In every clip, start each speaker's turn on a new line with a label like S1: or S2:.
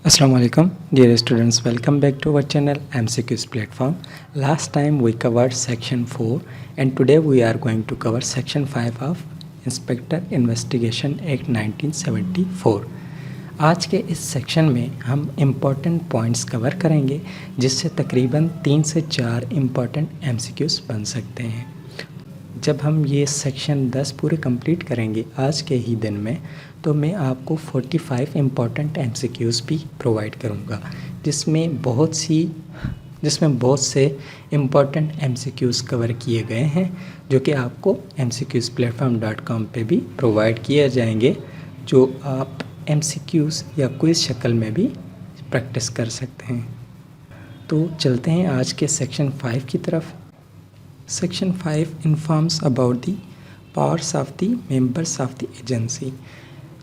S1: Assalamu alaikum, dear students. Welcome back to our channel MCQs platform. Last time we covered section 4 and today we are going to cover section 5 of Inspector Investigation Act 1974. आज के इस section में हम important points cover करेंगे जिससे तकरीबन 3 से 4 important MCQs बन सकते हैं। जब हम ये सेक्शन 10 पूरे कंप्लीट करेंगे आज के ही दिन में, तो मैं आपको 45 इम्पॉर्टेंट MCQs भी प्रोवाइड करूँगा जिसमें बहुत से इम्पॉर्टेंट MCQs कवर किए गए हैं जो कि आपको mcqsplatform.com पे भी प्रोवाइड किए जाएंगे, जो आप MCQs या क्विज़ शक्ल में भी प्रैक्टिस कर सकते हैं। तो चलते हैं आज के सेक्शन 5 की तरफ। Section 5 informs about the powers of the members of the agency.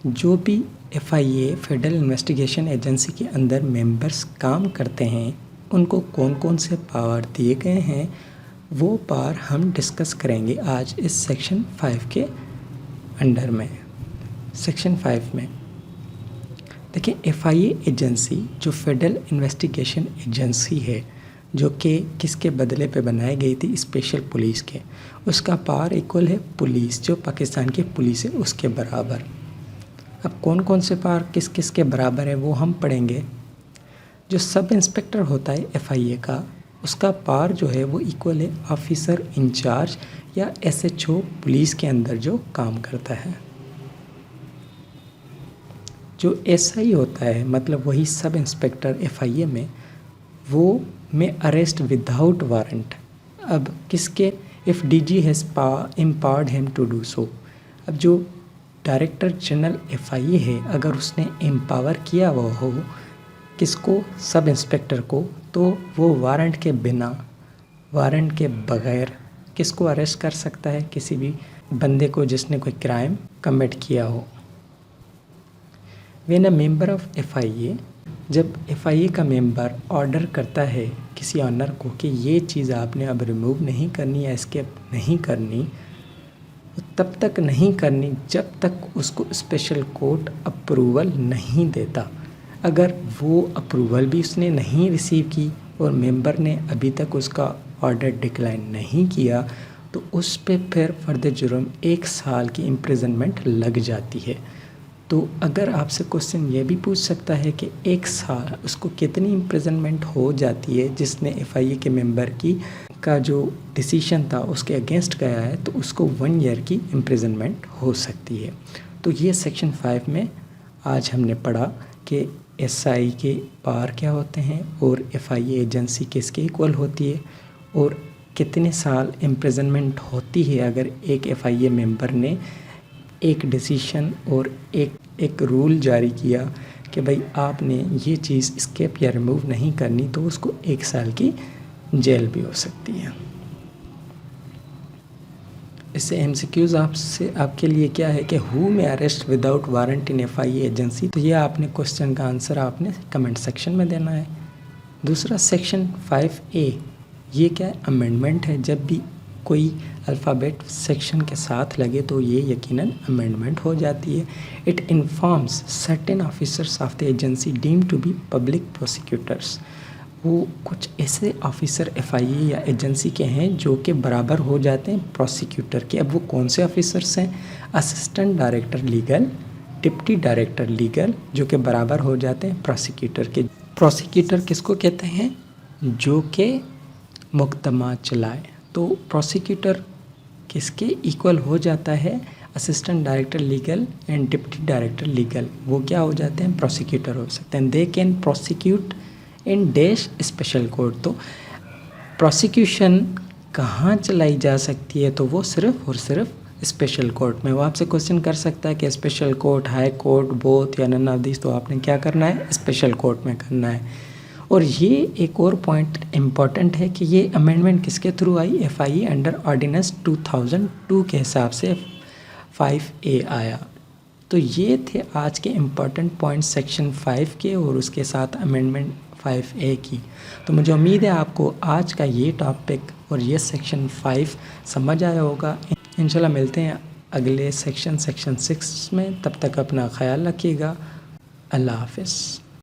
S1: जो भी FIA फेडरल इन्वेस्टिगेशन एजेंसी के अंदर मेंबर्स काम करते हैं उनको कौन कौन से पावर दिए गए हैं वो पावर हम डिस्कस करेंगे आज इस सेक्शन 5 के अंडर में। सेक्शन 5 में देखिए, FIA एजेंसी जो फेडरल इन्वेस्टिगेशन एजेंसी है जो कि किसके बदले पे बनाई गई थी, स्पेशल पुलिस के, उसका पावर इक्वल है पुलिस, जो पाकिस्तान की पुलिस है उसके बराबर। अब कौन कौन से पावर किस किस के बराबर है वो हम पढ़ेंगे। जो सब इंस्पेक्टर होता है FIA का, उसका पावर जो है वो इक्वल है ऑफिसर इंचार्ज या SHO पुलिस के अंदर जो काम करता है। जो SI होता है, मतलब वही सब इंस्पेक्टर FIA में, वो में अरेस्ट विदाउट वारंट। अब किसके, if DG has empowered him to do so. अब जो डायरेक्टर जनरल FIA है, अगर उसने एम्पावर किया हुआ हो किसको, सब इंस्पेक्टर को, तो वो वारंट के बिना, वारंट के बगैर किसको अरेस्ट कर सकता है, किसी भी बंदे को जिसने कोई क्राइम कमिट किया हो। When a member of FIA, जब FIA का मेंबर ऑर्डर करता है किसी ऑनर को कि ये चीज़ आपने अब रिमूव नहीं करनी या एस्केप नहीं करनी, तब तक नहीं करनी जब तक उसको स्पेशल कोर्ट अप्रूवल नहीं देता। अगर वो अप्रूवल भी उसने नहीं रिसीव की और मेंबर ने अभी तक उसका ऑर्डर डिक्लाइन नहीं किया, तो उस पे फिर फर्द जुर्म 1 साल की इम्प्रिजनमेंट लग जाती है। तो अगर आपसे क्वेश्चन ये भी पूछ सकता है कि 1 साल उसको कितनी इम्प्रिजनमेंट हो जाती है, जिसने FIA के मेंबर का जो डिसीजन था उसके अगेंस्ट गया है, तो उसको 1 ईयर की इम्प्रिजनमेंट हो सकती है। तो ये सेक्शन 5 में आज हमने पढ़ा कि SI के पावर क्या होते हैं और FIA एजेंसी किसके इक्वल होती है और कितने साल इम्प्रिजनमेंट होती है अगर एक FIA मेंबर ने एक डिसीजन और एक रूल जारी किया कि भाई आपने ये चीज़ स्केप या रिमूव नहीं करनी, तो उसको 1 साल की जेल भी हो सकती है। इससे MCQs आपके लिए क्या है कि हु में अरेस्ट विदाउट वारंट इन FIA एजेंसी, तो ये आपने क्वेश्चन का आंसर आपने कमेंट सेक्शन में देना है। दूसरा सेक्शन 5A, ये क्या है, अमेंडमेंट है। जब भी कोई अल्फ़ाबेट सेक्शन के साथ लगे तो ये यकीनन अमेंडमेंट हो जाती है। It informs certain officers of the agency deem to be public prosecutors. वो कुछ ऐसे ऑफिसर FIA या एजेंसी के हैं जो कि बराबर हो जाते हैं प्रोसिक्यूटर के। अब वो कौन से ऑफिसर्स हैं, assistant director legal, deputy director legal, जो कि बराबर हो जाते हैं प्रोसिक्यूटर के। प्रोसिक्यूटर किसको कहते हैं, जो कि मुकदमा चलाए। तो प्रोसिक्यूटर किसके इक्वल हो जाता है, assistant director legal and deputy director legal, वो क्या हो जाते हैं, प्रोसिक्यूटर हो सकते हैं। They can prosecute in dash special court. तो प्रोसिक्यूशन कहाँ चलाई जा सकती है, तो वो सिर्फ और सिर्फ स्पेशल कोर्ट में। वो आपसे क्वेश्चन कर सकता है कि special court, high court, both या नन ऑफ दिस, तो आपने क्या करना है, स्पेशल कोर्ट में करना है। और ये एक और पॉइंट इम्पॉर्टेंट है कि ये अमेंडमेंट किसके थ्रू आई, FIA अंडर ऑर्डिनेंस 2002 के हिसाब से 5A आया। तो ये थे आज के इम्पॉर्टेंट पॉइंट सेक्शन 5 के और उसके साथ अमेंडमेंट 5A की। तो मुझे उम्मीद है आपको आज का ये टॉपिक और ये सेक्शन 5 समझ आया होगा। इंशाल्लाह मिलते हैं अगले सेक्शन 6 में। तब तक अपना ख्याल रखिएगा। अल्लाह हाफ़िज़।